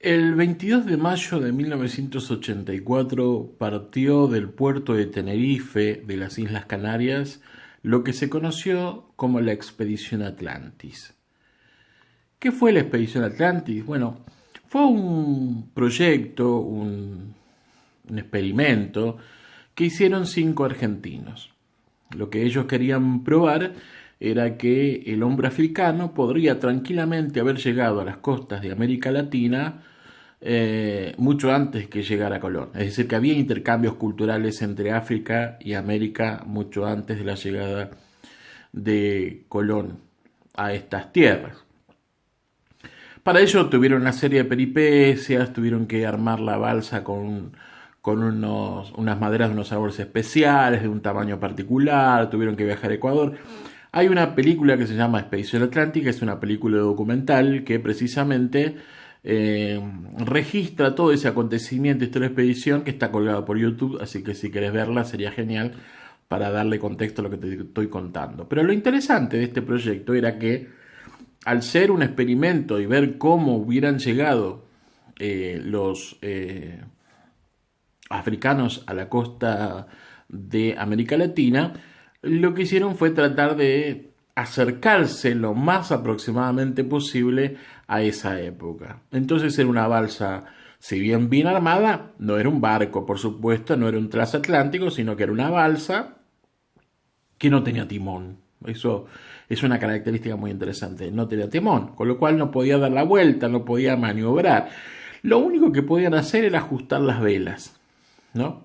El 22 de mayo de 1984 partió del puerto de Tenerife de las Islas Canarias lo que se conoció como la Expedición Atlantis. ¿Qué fue la Expedición Atlantis? Bueno, fue un proyecto, un experimento que hicieron 5 argentinos. Lo que ellos querían probar era que el hombre africano podría tranquilamente haber llegado a las costas de América Latina mucho antes que llegara Colón. Es decir, que había intercambios culturales entre África y América mucho antes de la llegada de Colón a estas tierras. Para ello tuvieron una serie de peripecias, tuvieron que armar la balsa con unas maderas de unos sabores especiales, de un tamaño particular, tuvieron que viajar a Ecuador. Hay una película que se llama Expedición Atlántica, es una película documental que precisamente registra todo ese acontecimiento, esta expedición, que está colgada por YouTube, así que si querés verla sería genial para darle contexto a lo que te estoy contando. Pero lo interesante de este proyecto era que al ser un experimento y ver cómo hubieran llegado los africanos a la costa de América Latina, lo que hicieron fue tratar de acercarse lo más aproximadamente posible a esa época. Entonces era una balsa, si bien armada, no era un barco, por supuesto, no era un transatlántico, sino que era una balsa que no tenía timón. Eso es una característica muy interesante. No tenía timón, con lo cual no podía dar la vuelta, no podía maniobrar. Lo único que podían hacer era ajustar las velas, ¿no?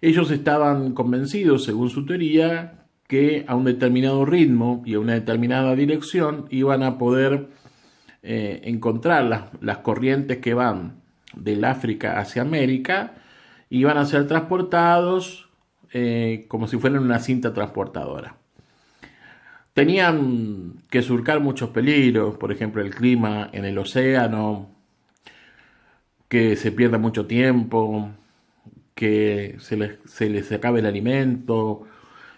Ellos estaban convencidos, según su teoría, que a un determinado ritmo y a una determinada dirección iban a poder encontrar las corrientes que van del África hacia América, iban a ser transportados como si fueran una cinta transportadora. Tenían que surcar muchos peligros, por ejemplo el clima en el océano, que se pierda mucho tiempo, que se les acabe el alimento,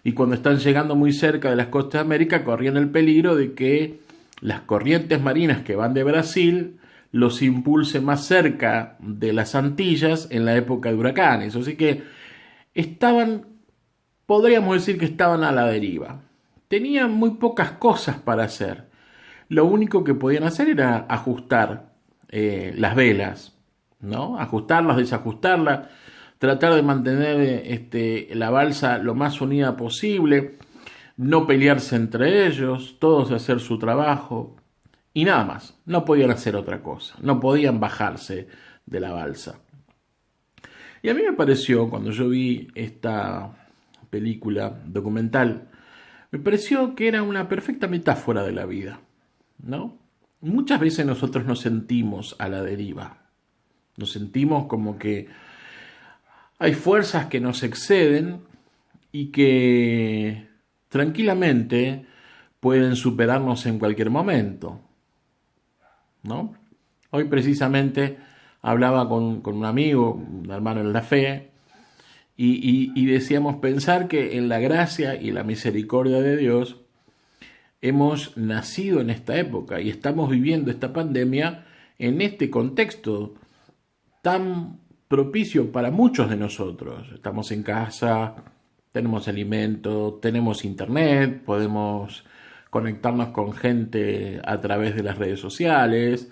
y cuando están llegando muy cerca de las costas de América corrían el peligro de que las corrientes marinas que van de Brasil los impulse más cerca de las Antillas en la época de huracanes. Así que podríamos decir que estaban a la deriva. Tenían muy pocas cosas para hacer. Lo único que podían hacer era ajustar las velas, ¿no? Ajustarlas, desajustarlas, tratar de mantener la balsa lo más unida posible, no pelearse entre ellos, todos hacer su trabajo y nada más. No podían hacer otra cosa, no podían bajarse de la balsa. Y a mí me pareció, cuando yo vi esta película documental, me pareció que era una perfecta metáfora de la vida, ¿no? Muchas veces nosotros nos sentimos a la deriva, nos sentimos como que hay fuerzas que nos exceden y que tranquilamente pueden superarnos en cualquier momento, ¿no? Hoy precisamente hablaba con un amigo, un hermano en la fe, y decíamos pensar que en la gracia y la misericordia de Dios hemos nacido en esta época y estamos viviendo esta pandemia en este contexto tan propicio para muchos de nosotros. Estamos en casa, tenemos alimento, tenemos internet, podemos conectarnos con gente a través de las redes sociales.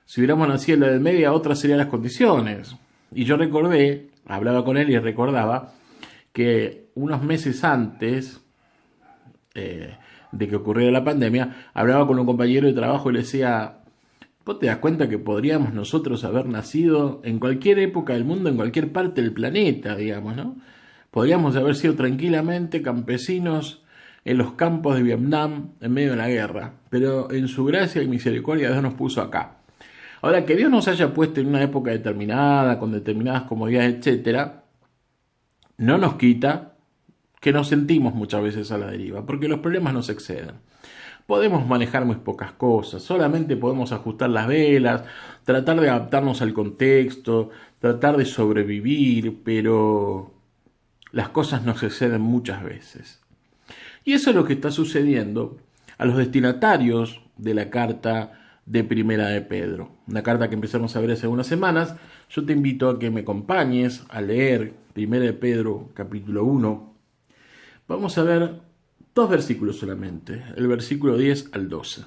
Si hubiéramos nacido en la Edad Media, otras serían las condiciones. Y yo hablaba con él y recordaba que unos meses antes de que ocurriera la pandemia, hablaba con un compañero de trabajo y le decía: ¿vos te das cuenta que podríamos nosotros haber nacido en cualquier época del mundo, en cualquier parte del planeta, digamos, ¿no? Podríamos haber sido tranquilamente campesinos en los campos de Vietnam en medio de la guerra, pero en su gracia y misericordia Dios nos puso acá. Ahora, que Dios nos haya puesto en una época determinada, con determinadas comodidades, etcétera, no nos quita que nos sentimos muchas veces a la deriva, porque los problemas nos exceden. Podemos manejar muy pocas cosas, solamente podemos ajustar las velas, tratar de adaptarnos al contexto, tratar de sobrevivir, pero las cosas nos exceden muchas veces. Y eso es lo que está sucediendo a los destinatarios de la carta de Primera de Pedro, una carta que empezamos a ver hace unas semanas. Yo te invito a que me acompañes a leer Primera de Pedro, capítulo 1. Vamos a ver 2 versículos solamente, el versículo 10 al 12.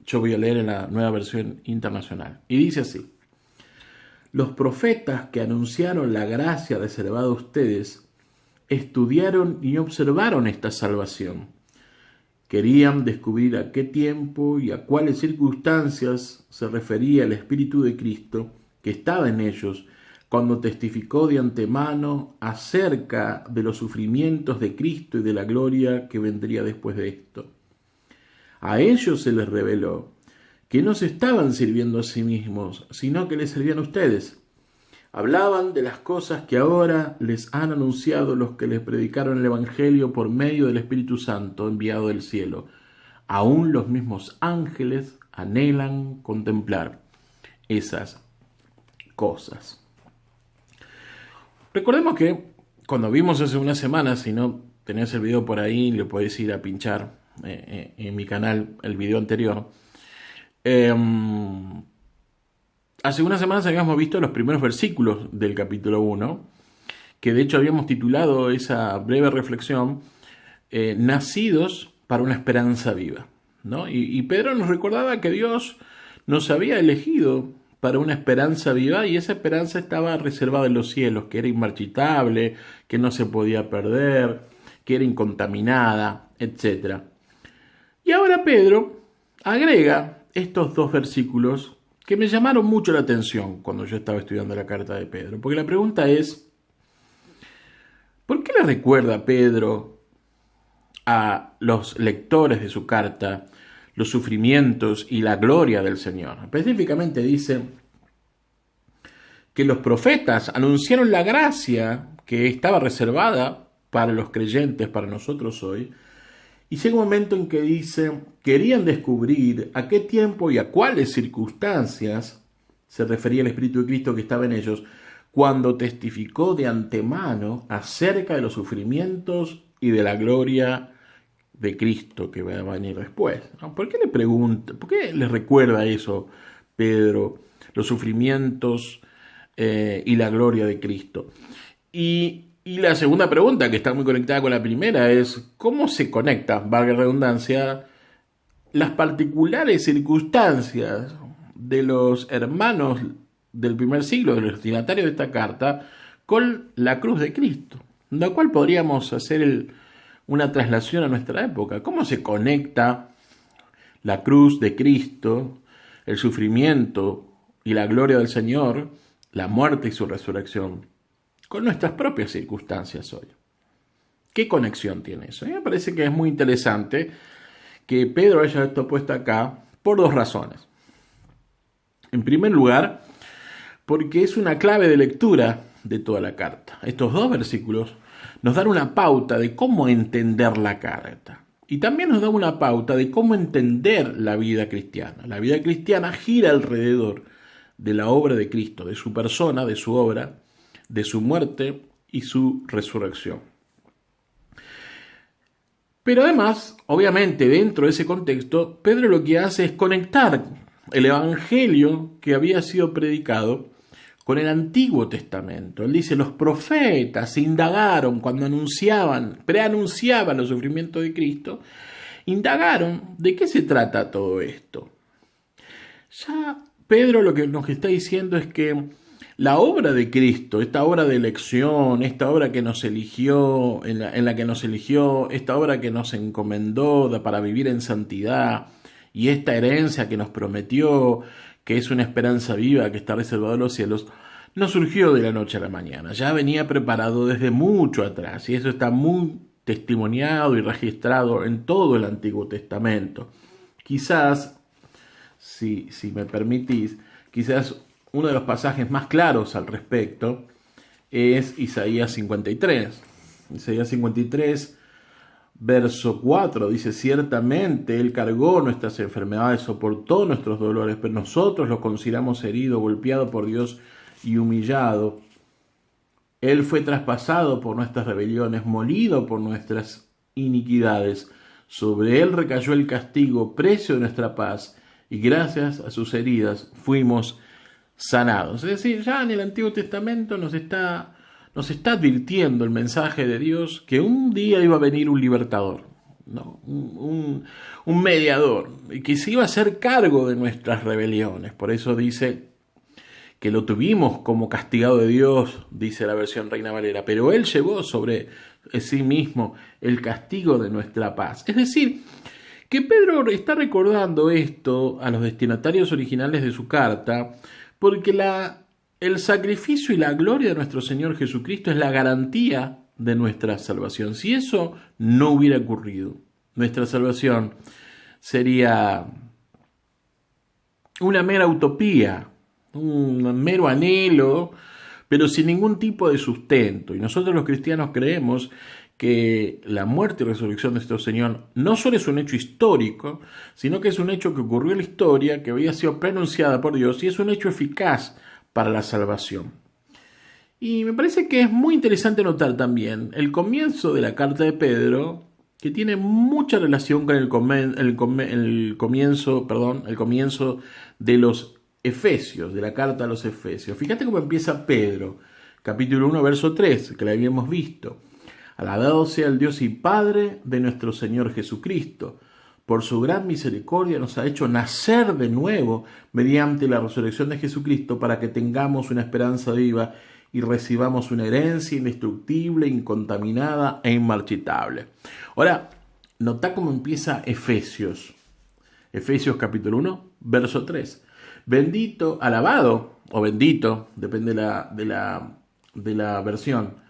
Yo voy a leer en la Nueva Versión Internacional. Y dice así: los profetas que anunciaron la gracia reservada a ustedes estudiaron y observaron esta salvación. Querían descubrir a qué tiempo y a cuáles circunstancias se refería el Espíritu de Cristo que estaba en ellos cuando testificó de antemano acerca de los sufrimientos de Cristo y de la gloria que vendría después de esto. A ellos se les reveló que no se estaban sirviendo a sí mismos, sino que les servían a ustedes. Hablaban de las cosas que ahora les han anunciado los que les predicaron el Evangelio por medio del Espíritu Santo enviado del cielo. Aún los mismos ángeles anhelan contemplar esas cosas. Recordemos que cuando vimos hace unas semanas, si no tenés el video por ahí, le podés ir a pinchar en mi canal el video anterior. Hace unas semanas habíamos visto los primeros versículos del capítulo 1, que de hecho habíamos titulado esa breve reflexión, Nacidos para una esperanza viva, ¿no? Y Pedro nos recordaba que Dios nos había elegido para una esperanza viva, y esa esperanza estaba reservada en los cielos, que era inmarchitable, que no se podía perder, que era incontaminada, etc. Y ahora Pedro agrega estos 2 versículos que me llamaron mucho la atención cuando yo estaba estudiando la carta de Pedro. Porque la pregunta es, ¿por qué le recuerda Pedro a los lectores de su carta los sufrimientos y la gloria del Señor? Específicamente dice que los profetas anunciaron la gracia que estaba reservada para los creyentes, para nosotros hoy. Y llega un momento en que dice, querían descubrir a qué tiempo y a cuáles circunstancias se refería el Espíritu de Cristo que estaba en ellos, cuando testificó de antemano acerca de los sufrimientos y de la gloria de Cristo que va a venir después. ¿Por qué le pregunta, por qué le recuerda eso Pedro, los sufrimientos y la gloria de Cristo? Y la segunda pregunta, que está muy conectada con la primera, es ¿cómo se conecta, valga la redundancia, las particulares circunstancias de los hermanos del primer siglo, de los destinatarios de esta carta, con la cruz de Cristo? La cual podríamos hacer una traslación a nuestra época. ¿Cómo se conecta la cruz de Cristo, el sufrimiento y la gloria del Señor, la muerte y su resurrección, con nuestras propias circunstancias hoy? ¿Qué conexión tiene eso? A mí me parece que es muy interesante que Pedro haya esto puesto acá por 2 razones. En primer lugar, porque es una clave de lectura de toda la carta. Estos 2 versículos nos dan una pauta de cómo entender la carta. Y también nos dan una pauta de cómo entender la vida cristiana. La vida cristiana gira alrededor de la obra de Cristo, de su persona, de su obra, de su muerte y su resurrección. Pero además, obviamente, dentro de ese contexto, Pedro lo que hace es conectar el evangelio que había sido predicado con el Antiguo Testamento. Él dice, los profetas indagaron cuando preanunciaban los sufrimientos de Cristo, indagaron de qué se trata todo esto. Ya Pedro lo que nos está diciendo es que la obra de Cristo, esta obra de elección, esta obra que nos eligió, en la que nos eligió, esta obra que nos encomendó para vivir en santidad, y esta herencia que nos prometió, que es una esperanza viva que está reservada en los cielos, no surgió de la noche a la mañana, ya venía preparado desde mucho atrás, y eso está muy testimoniado y registrado en todo el Antiguo Testamento. Quizás, si me permitís, quizás uno de los pasajes más claros al respecto es Isaías 53. Isaías 53, verso 4, dice, ciertamente Él cargó nuestras enfermedades, soportó nuestros dolores, pero nosotros lo consideramos herido, golpeado por Dios y humillado. Él fue traspasado por nuestras rebeliones, molido por nuestras iniquidades. Sobre Él recayó el castigo, precio de nuestra paz, y gracias a sus heridas fuimos sanados. Es decir, ya en el Antiguo Testamento nos está advirtiendo el mensaje de Dios que un día iba a venir un libertador, ¿no? Un mediador, y que se iba a hacer cargo de nuestras rebeliones. Por eso dice que lo tuvimos como castigado de Dios, dice la versión Reina Valera, pero Él llevó sobre sí mismo el castigo de nuestra paz. Es decir, que Pedro está recordando esto a los destinatarios originales de su carta, porque el sacrificio y la gloria de nuestro Señor Jesucristo es la garantía de nuestra salvación. Si eso no hubiera ocurrido, nuestra salvación sería una mera utopía, un mero anhelo, pero sin ningún tipo de sustento. Y nosotros los cristianos creemos que la muerte y resurrección de nuestro Señor no solo es un hecho histórico, sino que es un hecho que ocurrió en la historia, que había sido pronunciada por Dios y es un hecho eficaz para la salvación. Y me parece que es muy interesante notar también el comienzo de la carta de Pedro, que tiene mucha relación con el comienzo de los Efesios, de la carta a los Efesios. Fíjate cómo empieza Pedro, capítulo 1, verso 3, que la habíamos visto. Alabado sea el Dios y Padre de nuestro Señor Jesucristo. Por su gran misericordia nos ha hecho nacer de nuevo mediante la resurrección de Jesucristo para que tengamos una esperanza viva y recibamos una herencia indestructible, incontaminada e inmarchitable. Ahora, nota cómo empieza Efesios. Efesios capítulo 1, verso 3. Bendito, alabado, o bendito, depende de la versión,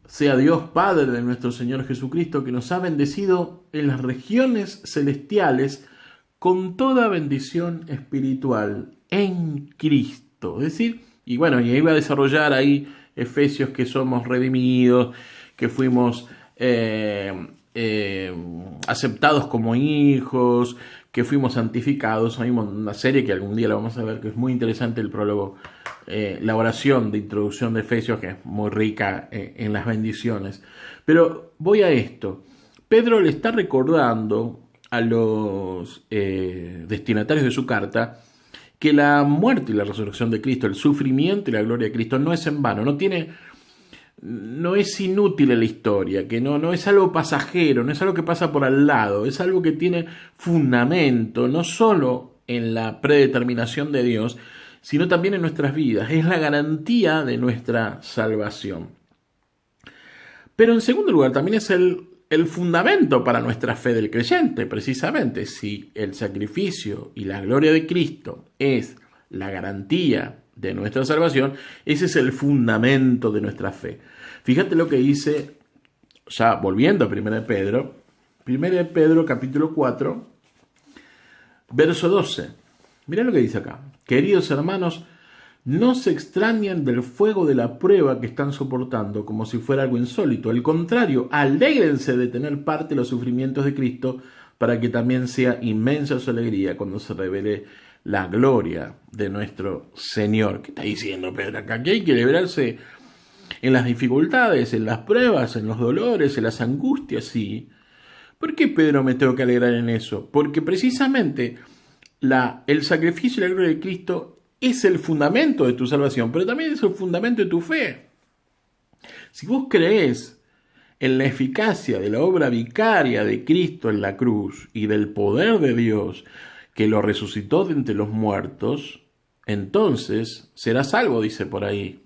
sea Dios Padre de nuestro Señor Jesucristo, que nos ha bendecido en las regiones celestiales con toda bendición espiritual en Cristo. Es decir, y ahí va a desarrollar ahí Efesios, que somos redimidos, que fuimos aceptados como hijos, que fuimos santificados. Hay una serie que algún día la vamos a ver, que es muy interesante, el prólogo, la oración de introducción de Efesios, que es muy rica en las bendiciones. Pero voy a esto. Pedro le está recordando a los destinatarios de su carta que la muerte y la resurrección de Cristo, el sufrimiento y la gloria de Cristo no es en vano, no es inútil en la historia, que no es algo pasajero, no es algo que pasa por al lado, es algo que tiene fundamento, no solo en la predeterminación de Dios, sino también en nuestras vidas. Es la garantía de nuestra salvación. Pero en segundo lugar, también es el fundamento para nuestra fe del creyente, precisamente. Si el sacrificio y la gloria de Cristo es la garantía de nuestra salvación, ese es el fundamento de nuestra fe. Fíjate lo que dice, ya volviendo a 1 de Pedro capítulo 4, verso 12. Mirá lo que dice acá. Queridos hermanos, no se extrañen del fuego de la prueba que están soportando como si fuera algo insólito. Al contrario, alégrense de tener parte en los sufrimientos de Cristo, para que también sea inmensa su alegría cuando se revele la gloria de nuestro Señor. ¿Qué está diciendo Pedro acá? Que hay que alegrarse en las dificultades, en las pruebas, en los dolores, en las angustias, sí. ¿Por qué, Pedro, me tengo que alegrar en eso? Porque precisamente el sacrificio y la gloria de Cristo es el fundamento de tu salvación, pero también es el fundamento de tu fe. Si vos creés en la eficacia de la obra vicaria de Cristo en la cruz y del poder de Dios que lo resucitó de entre los muertos, entonces serás salvo, dice por ahí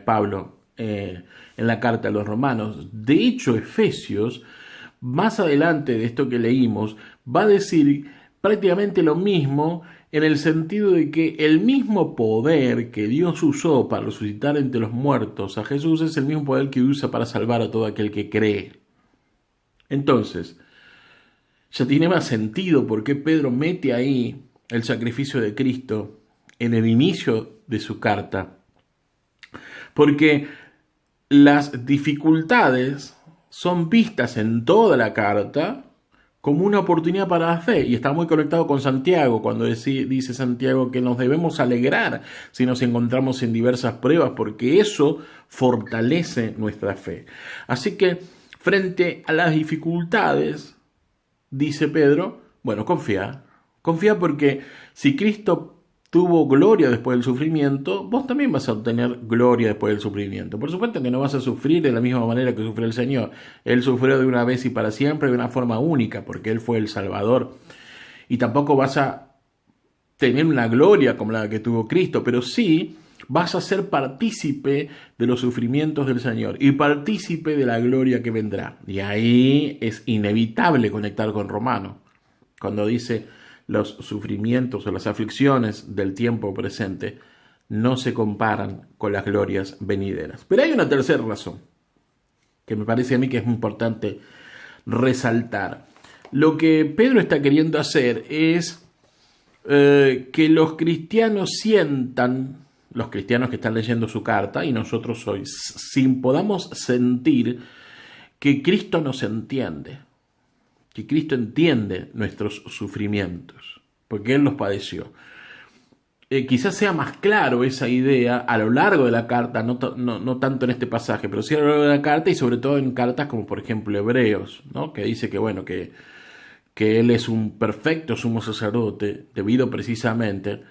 Pablo en la carta a los Romanos. De hecho, Efesios, más adelante de esto que leímos, va a decir prácticamente lo mismo, en el sentido de que el mismo poder que Dios usó para resucitar entre los muertos a Jesús es el mismo poder que usa para salvar a todo aquel que cree. Entonces, ya tiene más sentido por qué Pedro mete ahí el sacrificio de Cristo en el inicio de su carta. Porque las dificultades son vistas en toda la carta como una oportunidad para la fe, y está muy conectado con Santiago, cuando dice Santiago que nos debemos alegrar si nos encontramos en diversas pruebas, porque eso fortalece nuestra fe. Así que, frente a las dificultades, dice Pedro, confía, Confía porque si Cristo tuvo gloria después del sufrimiento, vos también vas a obtener gloria después del sufrimiento. Por supuesto que no vas a sufrir de la misma manera que sufrió el Señor. Él sufrió de una vez y para siempre, de una forma única, porque Él fue el Salvador. Y tampoco vas a tener una gloria como la que tuvo Cristo, pero sí vas a ser partícipe de los sufrimientos del Señor y partícipe de la gloria que vendrá. Y ahí es inevitable conectar con Romano, cuando dice: los sufrimientos o las aflicciones del tiempo presente no se comparan con las glorias venideras. Pero hay una tercera razón que me parece a mí que es muy importante resaltar. Lo que Pedro está queriendo hacer es que los cristianos sientan, los cristianos que están leyendo su carta y nosotros hoy, sin podamos sentir que Cristo nos entiende, que Cristo entiende nuestros sufrimientos, porque Él los padeció. Quizás sea más claro esa idea a lo largo de la carta, no tanto en este pasaje, pero sí a lo largo de la carta y sobre todo en cartas como por ejemplo Hebreos, ¿no? Que dice que bueno, que Él es un perfecto sumo sacerdote debido precisamente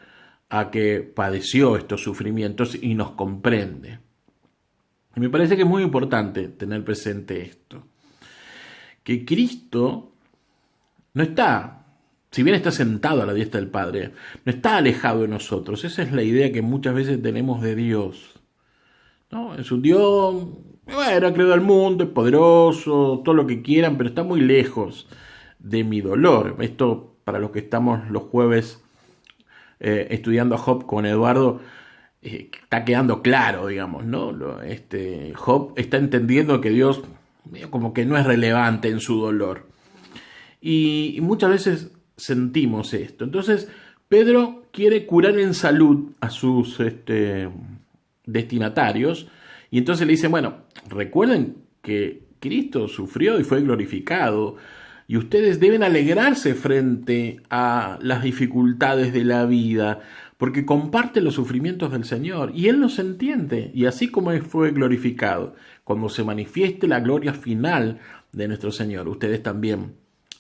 a que padeció estos sufrimientos y nos comprende. Y me parece que es muy importante tener presente esto, que Cristo no está, si bien está sentado a la diestra del Padre, no está alejado de nosotros. Esa es la idea que muchas veces tenemos de Dios, ¿no? Es un Dios, bueno, ha creado el mundo, es poderoso, todo lo que quieran, pero está muy lejos de mi dolor. Esto, para los que estamos los jueves estudiando a Job con Eduardo, está quedando claro, digamos, ¿no? Job está entendiendo que Dios como que no es relevante en su dolor. Y muchas veces sentimos esto. Entonces, Pedro quiere curar en salud a sus destinatarios. Y entonces le dice, bueno, recuerden que Cristo sufrió y fue glorificado. Y ustedes deben alegrarse frente a las dificultades de la vida, porque comparte los sufrimientos del Señor. Y Él los entiende. Y así como Él fue glorificado, cuando se manifieste la gloria final de nuestro Señor, ustedes también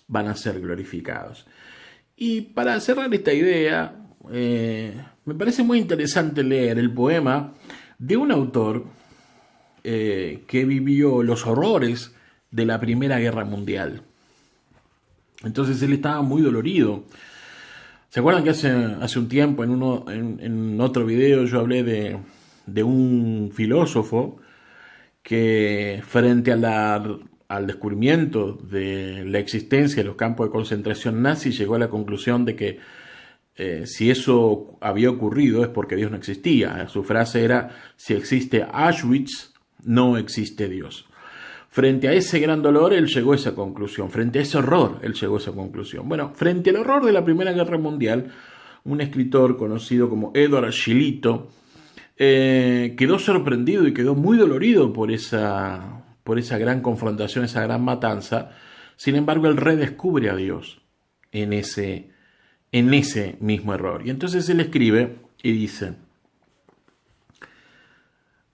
van a ser glorificados. Y para cerrar esta idea, me parece muy interesante leer el poema de un autor que vivió los horrores de la Primera Guerra Mundial. Entonces él estaba muy dolorido. ¿Se acuerdan que hace un tiempo en otro video yo hablé de un filósofo que frente al descubrimiento de la existencia de los campos de concentración nazi llegó a la conclusión de que si eso había ocurrido es porque Dios no existía? Su frase era: si existe Auschwitz, no existe Dios. Frente a ese gran dolor, él llegó a esa conclusión. Frente a ese horror, él llegó a esa conclusión. Bueno, frente al horror de la Primera Guerra Mundial, un escritor conocido como Edward Shillito quedó sorprendido y quedó muy dolorido por esa gran confrontación, esa gran matanza. Sin embargo, él redescubre a Dios en ese mismo error. Y entonces él escribe y dice,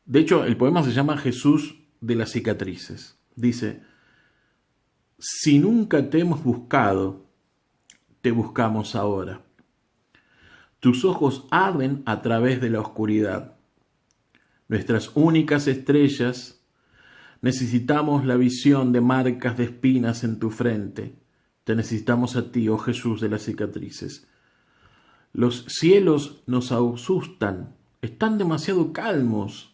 de hecho, el poema se llama Jesús de las cicatrices. Dice: si nunca te hemos buscado, te buscamos ahora. Tus ojos arden a través de la oscuridad. Nuestras únicas estrellas, necesitamos la visión de marcas de espinas en tu frente. Te necesitamos a ti, oh Jesús de las cicatrices. Los cielos nos asustan, están demasiado calmos.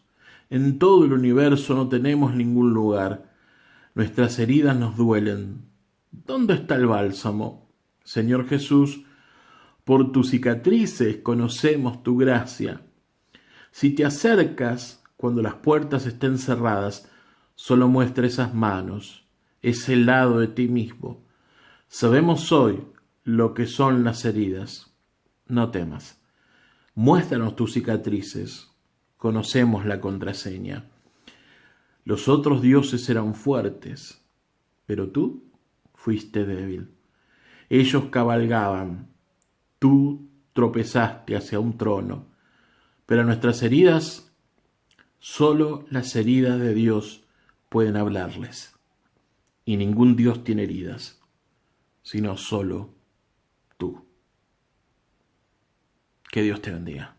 En todo el universo no tenemos ningún lugar. Nuestras heridas nos duelen. ¿Dónde está el bálsamo? Señor Jesús, por tus cicatrices conocemos tu gracia. Si te acercas cuando las puertas estén cerradas, solo muestra esas manos, ese lado de ti mismo. Sabemos hoy lo que son las heridas. No temas. Muéstranos tus cicatrices. Conocemos la contraseña. Los otros dioses eran fuertes, pero tú fuiste débil. Ellos cabalgaban, tú tropezaste hacia un trono, pero nuestras heridas, solo las heridas de Dios pueden hablarles. Y ningún Dios tiene heridas, sino solo tú. Que Dios te bendiga.